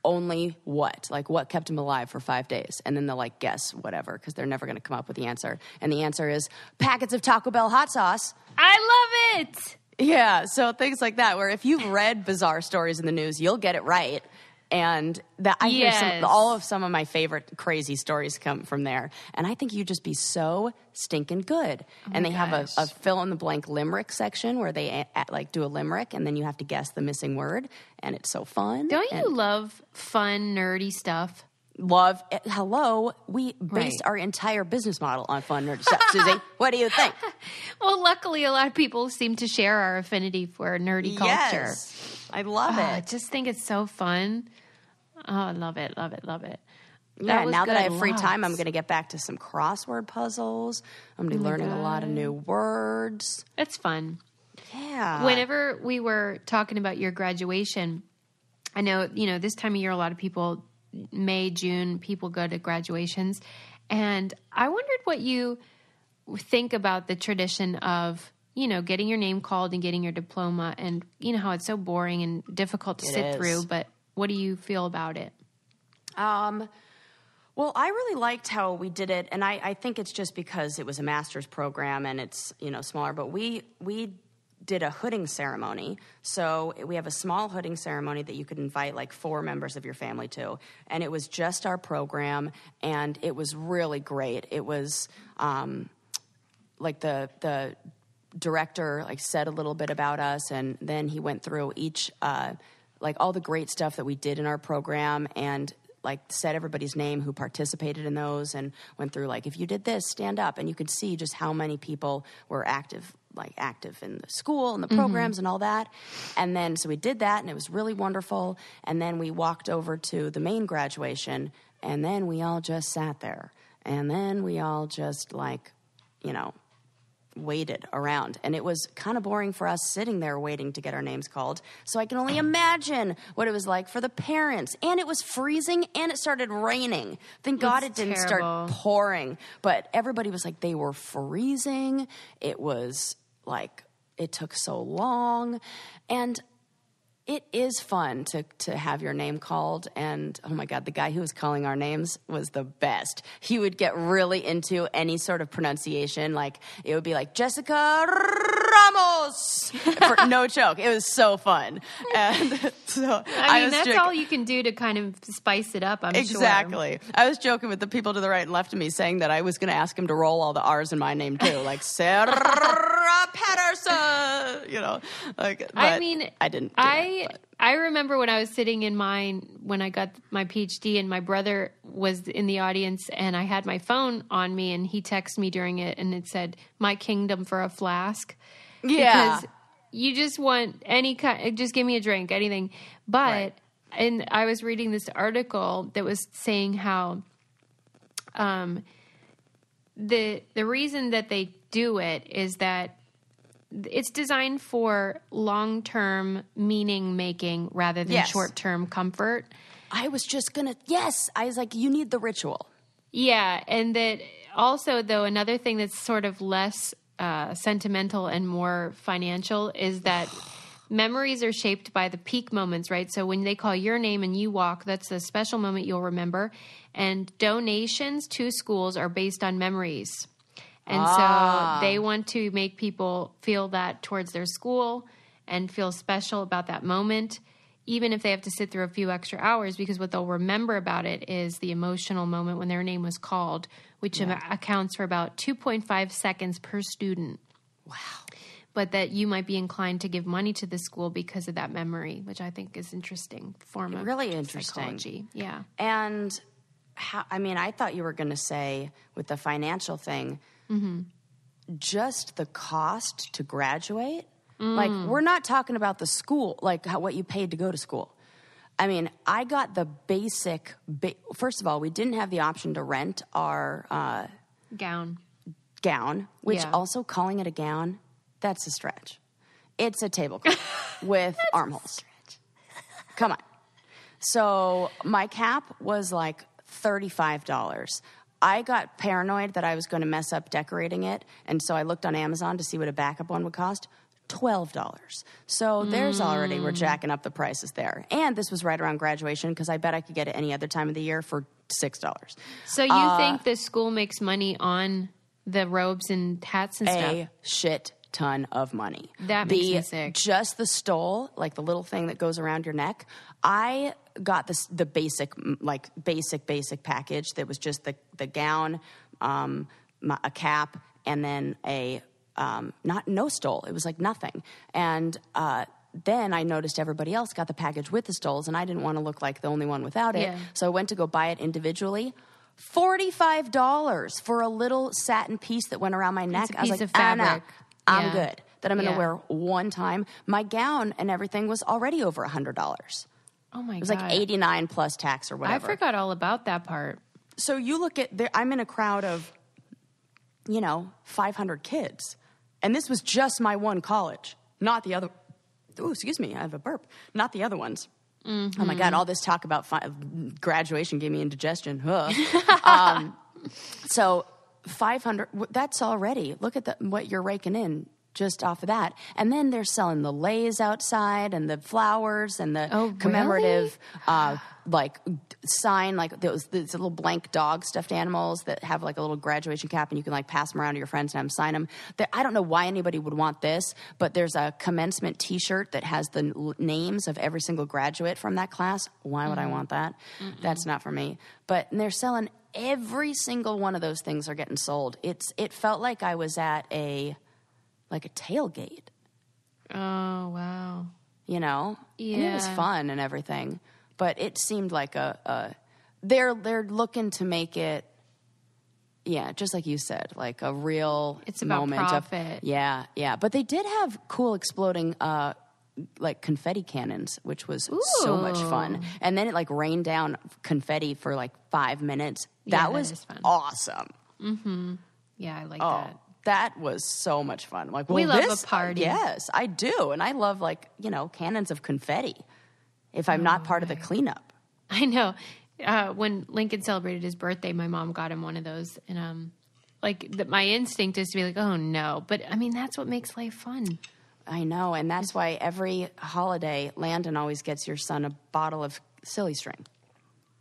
only what? Like, what kept him alive for 5 days? And then they'll guess whatever, because they're never going to come up with the answer. And the answer is packets of Taco Bell hot sauce. I love it. Yeah, so things like that, where if you've read bizarre stories in the news, you'll get it right. And I hear some of my favorite crazy stories come from there. And I think you'd just be so stinking good. And they have a fill-in-the-blank limerick section where they do a limerick, and then you have to guess the missing word. And it's so fun. Don't you love fun, nerdy stuff? Love it. Hello, we based our entire business model on fun, nerdy stuff. Susie, what do you think? Well, luckily, a lot of people seem to share our affinity for nerdy culture. Yes, I love it. I just think it's so fun. Oh, I love it, love it, love it. Yeah, now that I have free time, I'm going to get back to some crossword puzzles. I'm going to be learning a lot of new words. It's fun. Yeah. Whenever we were talking about your graduation, I know, this time of year, a lot of people, May, June, people go to graduations. And I wondered what you think about the tradition of, getting your name called and getting your diploma, and how it's so boring and difficult to sit through. But what do you feel about it? Well, I really liked how we did it. And I think it's just because it was a master's program and it's, smaller. But we did a hooding ceremony. So we have a small hooding ceremony that you could invite 4 members of your family to. And it was just our program, and it was really great. It was the director said a little bit about us, and then he went through each all the great stuff that we did in our program, and said everybody's name who participated in those, and went through if you did this, stand up. And you could see just how many people were active in the school and the programs and all that. And then, so we did that, and it was really wonderful. And then we walked over to the main graduation, and then we all just sat there. And then we all just waited around, and it was kind of boring for us sitting there waiting to get our names called. So I can only imagine what it was like for the parents. And it was freezing, and it started raining. Thank God it didn't start pouring. But everybody was like, they were freezing. It was like, it took so long. And it is fun to have your name called. And, oh, my God, the guy who was calling our names was the best. He would get really into any sort of pronunciation. Like, it would be like, Jessica Ramos! For, no joke. It was so fun. And so I mean, that's all you can do to kind of spice it up, I'm sure. Exactly. I was joking with the people to the right and left of me, saying that I was going to ask him to roll all the R's in my name, too. Like, Sarah Patterson! You know, like, I mean, I didn't do I remember when I was sitting in mine when I got my PhD, and my brother was in the audience, and I had my phone on me, and he texted me during it, and it said, "My kingdom for a flask." Yeah. Because you just want any kind, just give me a drink, anything. But, and I was reading this article that was saying how the reason that they do it is that it's designed for long-term meaning making rather than short-term comfort. I was just going to, I was like, you need the ritual. Yeah. And that also, though, another thing that's sort of less sentimental and more financial is that memories are shaped by the peak moments, right? So when they call your name and you walk, that's a special moment you'll remember. And donations to schools are based on memories. And so they want to make people feel that towards their school and feel special about that moment, even if they have to sit through a few extra hours, because what they'll remember about it is the emotional moment when their name was called, which accounts for about 2.5 seconds per student. Wow. But that you might be inclined to give money to the school because of that memory, which I think is interesting form of really interesting psychology. Yeah. And I thought you were going to say with the financial thing, just the cost to graduate. Like, we're not talking about the school, like what you paid to go to school. I mean, I got the basic, first of all, we didn't have the option to rent our gown, which also calling it a gown, that's a stretch. It's a tablecloth with armholes. Come on. So my cap was like $35. I got paranoid that I was going to mess up decorating it, and so I looked on Amazon to see what a backup one would cost. $12. So there's already, we're jacking up the prices there. And this was right around graduation, because I bet I could get it any other time of the year for $6. So you think the school makes money on the robes and hats and stuff? A shit ton of money. That makes me sick. Just the stole, like the little thing that goes around your neck, I got the basic package that was just the gown, a cap, and then no stole. It was like nothing. And then I noticed everybody else got the package with the stoles, and I didn't want to look like the only one without it. Yeah. So I went to go buy it individually. $45 for a little satin piece that went around my neck. It's a piece of fabric. I'm good. That I'm going to wear one time. My gown and everything was already over $100. Oh, my God. It was like $89 plus tax or whatever. I forgot all about that part. So you look at, I'm in a crowd of, 500 kids. And this was just my one college, not the other. Oh, excuse me, I have a burp. Not the other ones. Mm-hmm. Oh, my God, all this talk about graduation gave me indigestion. So 500, that's already, look at what you're raking in just off of that. And then they're selling the leis outside and the flowers and the commemorative, sign, like those little blank dog stuffed animals that have like a little graduation cap, and you can like pass them around to your friends and have them sign them. I don't know why anybody would want this, but there's a commencement T-shirt that has the names of every single graduate from that class. Why would I want that? That's not for me. But they're selling every single one of those things are getting sold. It felt like I was at a tailgate. Oh, wow. Yeah. And it was fun and everything. But it seemed like they're looking to make it, just like you said, like a real it's about moment profit. Yeah. But they did have cool exploding like confetti cannons, which was so much fun. And then it like rained down confetti for like 5 minutes. That was fun. Awesome. Mm-hmm. Yeah, I like that. that was so much fun. Like, well, we love a party. Yes, I do. And I love, like, cannons of confetti if I'm not part of the cleanup. I know. When Lincoln celebrated his birthday, my mom got him one of those. And, my instinct is to be like, oh, no. But, I mean, that's what makes life fun. I know. And that's why every holiday, Landon always gets your son a bottle of silly string.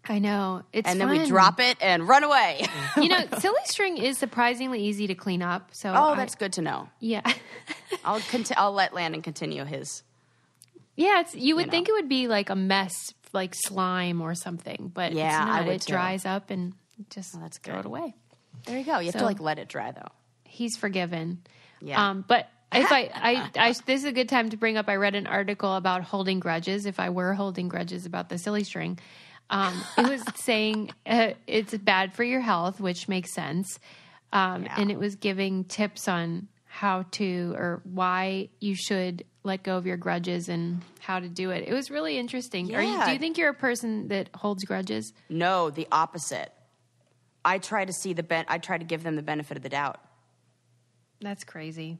I know. It's and fun. then we drop it and run away. Silly string is surprisingly easy to clean up. So that's good to know. Yeah. I'll let Landon continue his. Yeah, you would think it would be like a mess, like slime or something, but it's not. It dries up and just throw it away. There you go. You have to let it dry though. He's forgiven. Yeah. But if this is a good time to bring up. I read an article about holding grudges. If I were holding grudges about the silly string, it was saying it's bad for your health, which makes sense. And it was giving tips on how to or why you should let go of your grudges and how to do it. It was really interesting. Yeah. Do you think you're a person that holds grudges? No, the opposite. I try to I try to give them the benefit of the doubt. That's crazy.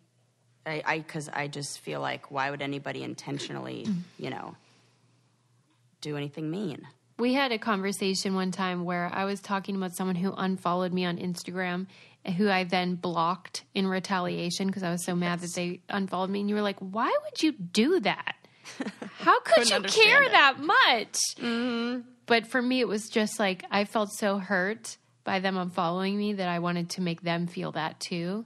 Because I just feel like, why would anybody intentionally, do anything mean? We had a conversation one time where I was talking about someone who unfollowed me on Instagram, who I then blocked in retaliation because I was so mad that they unfollowed me. And you were like, why would you do that? How could you care that much? Mm-hmm. But for me, it was just like I felt so hurt by them unfollowing me that I wanted to make them feel that too.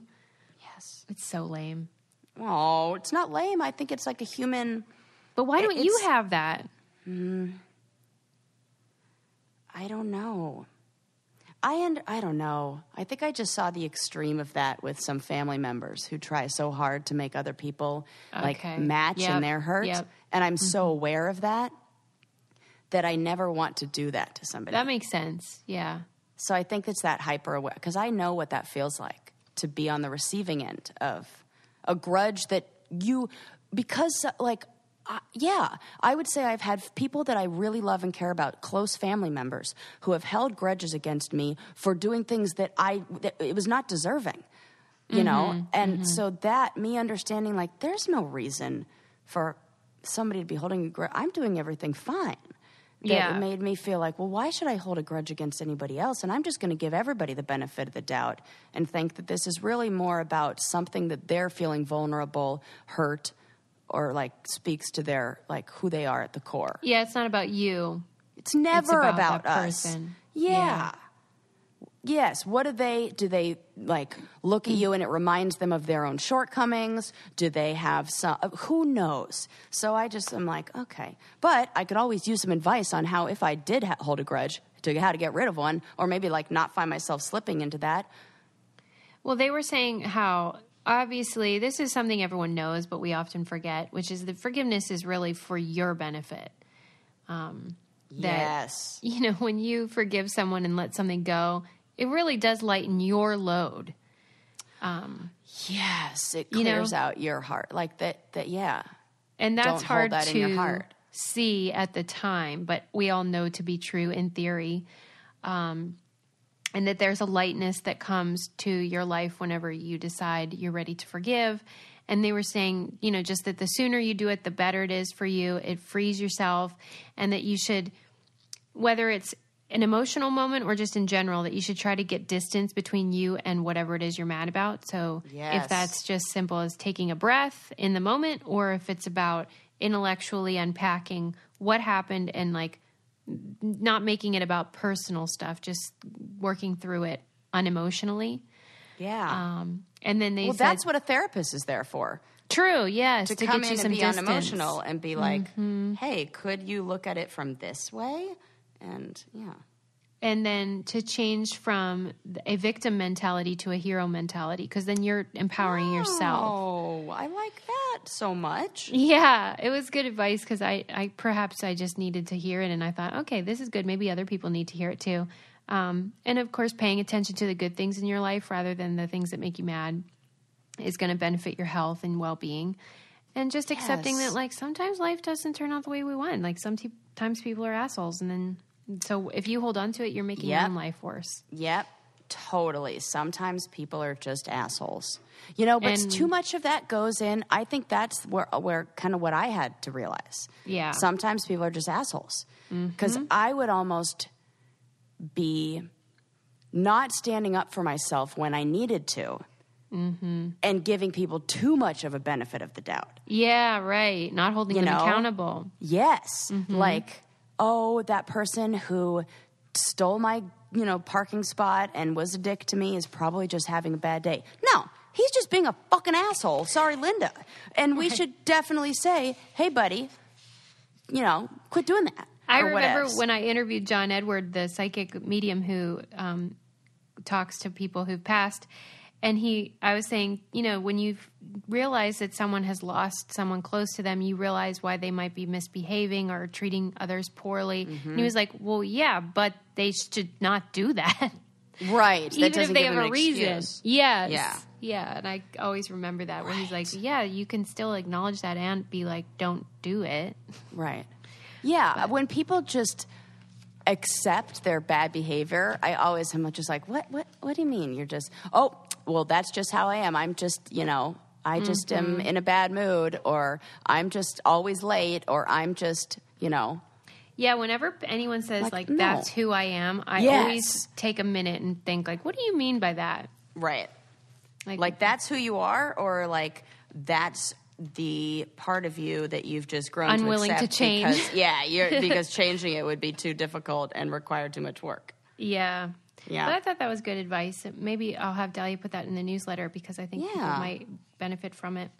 Yes. It's so lame. Oh, it's not lame. I think it's like a human. But why don't you have that? I don't know. I don't know. I think I just saw the extreme of that with some family members who try so hard to make other people match in their hurt. Yep. And I'm so aware of that I never want to do that to somebody. That makes sense. Yeah. So I think it's that hyper aware because I know what that feels like to be on the receiving end of a grudge that I would say I've had people that I really love and care about, close family members, who have held grudges against me for doing things that it was not deserving, you know? And so that, me understanding, like, there's no reason for somebody to be holding a grudge. I'm doing everything fine. It made me feel like, well, why should I hold a grudge against anybody else? And I'm just going to give everybody the benefit of the doubt and think that this is really more about something that they're feeling vulnerable, hurt, or like speaks to their who they are at the core. Yeah, it's not about you. It's never about that us. Person. Yeah. Yes. What do they like look at you and it reminds them of their own shortcomings? Do they have some, who knows? So I'm like, okay. But I could always use some advice on how, if I did hold a grudge, how to get rid of one, or maybe not find myself slipping into that. Well, they were saying how, obviously, this is something everyone knows, but we often forget, which is that forgiveness is really for your benefit. Yes. When you forgive someone and let something go, it really does lighten your load. Yes, it clears out your heart. Like that, yeah. And that's hard that to in your heart. See at the time, but we all know to be true in theory. And that there's a lightness that comes to your life whenever you decide you're ready to forgive. And they were saying, just that the sooner you do it, the better it is for you. It frees yourself, and that you should, whether it's an emotional moment or just in general, that you should try to get distance between you and whatever it is you're mad about. So if that's just simple as taking a breath in the moment, or if it's about intellectually unpacking what happened and not making it about personal stuff, just working through it unemotionally. Yeah. And then they said, that's what a therapist is there for. True. Yes. To come get you in some and be distance. Unemotional and be like, hey, could you look at it from this way? And and then to change from a victim mentality to a hero mentality, because then you're empowering yourself. Oh, I like that so much. Yeah, it was good advice, because I perhaps I just needed to hear it, and I thought, okay, this is good. Maybe other people need to hear it too. And of course, paying attention to the good things in your life rather than the things that make you mad is going to benefit your health and well-being. And just accepting that, sometimes life doesn't turn out the way we want. Sometimes people are assholes, and then so if you hold on to it, you're making your own life worse. Yep. Totally. Sometimes people are just assholes. You know, but too much of that goes in. I think that's where kind of what I had to realize. Yeah. Sometimes people are just assholes. Because I would almost be not standing up for myself when I needed to. And giving people too much of a benefit of the doubt. Yeah, right. Not holding them accountable. Yes. Like, oh, that person who stole my, parking spot and was a dick to me is probably just having a bad day. No, he's just being a fucking asshole. Sorry, Linda. And we should definitely say, hey, buddy, quit doing that. I remember when I interviewed John Edward, the psychic medium who talks to people who've passed. And I was saying, when you realize that someone has lost someone close to them, you realize why they might be misbehaving or treating others poorly. And he was like, well, yeah, but they should not do that. Right. Even if they have a reason. Excuse. Yes. Yeah. Yeah. And I always remember that where he's like, yeah, you can still acknowledge that and be like, don't do it. Right. Yeah. But when people just accept their bad behavior, I always am just like, what do you mean? You're just, well, that's just how I am. I'm just, I just am in a bad mood, or I'm just always late, or I'm just, Yeah, whenever anyone says, like no. that's who I am, I always take a minute and think, like, what do you mean by that? Right. Like that's who you are, or like that's the part of you that you've just grown unwilling to accept to change. Because changing it would be too difficult and require too much work. Yeah. Yeah. But I thought that was good advice. Maybe I'll have Dahlia put that in the newsletter because I think people might benefit from it.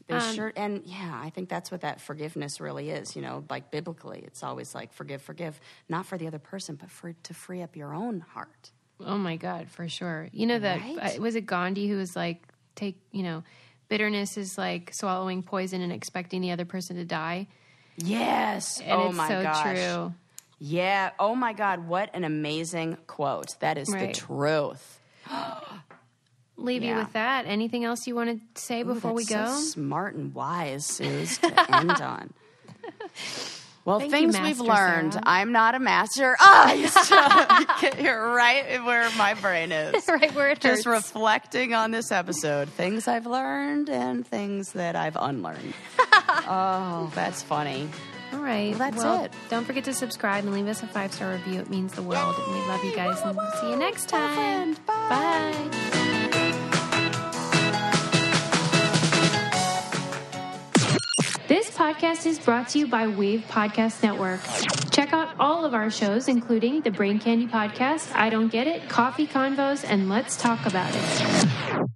They sure, and I think that's what that forgiveness really is. Like biblically, it's always like forgive, not for the other person, but to free up your own heart. Oh my God, for sure. That was it Gandhi who was like, bitterness is like swallowing poison and expecting the other person to die. Yes. And it's so gosh. True. Yeah. Oh my God. What an amazing quote. That is the truth. Leave you with that. Anything else you want to say before we go? So smart and wise, Suze, to end on. Well, Thank things you, we've Master learned. Sarah. I'm not a master. You're right where my brain is. Right where it hurts. Just reflecting on this episode. Things I've learned and things that I've unlearned. Oh, that's funny. All right. Well, that's it. Don't forget to subscribe and leave us a 5-star review. It means the world. And we love you guys. And we'll see you next time. Bye. This podcast is brought to you by Wave Podcast Network. Check out all of our shows, including the Brain Candy Podcast, I Don't Get It, Coffee Convos, and Let's Talk About It.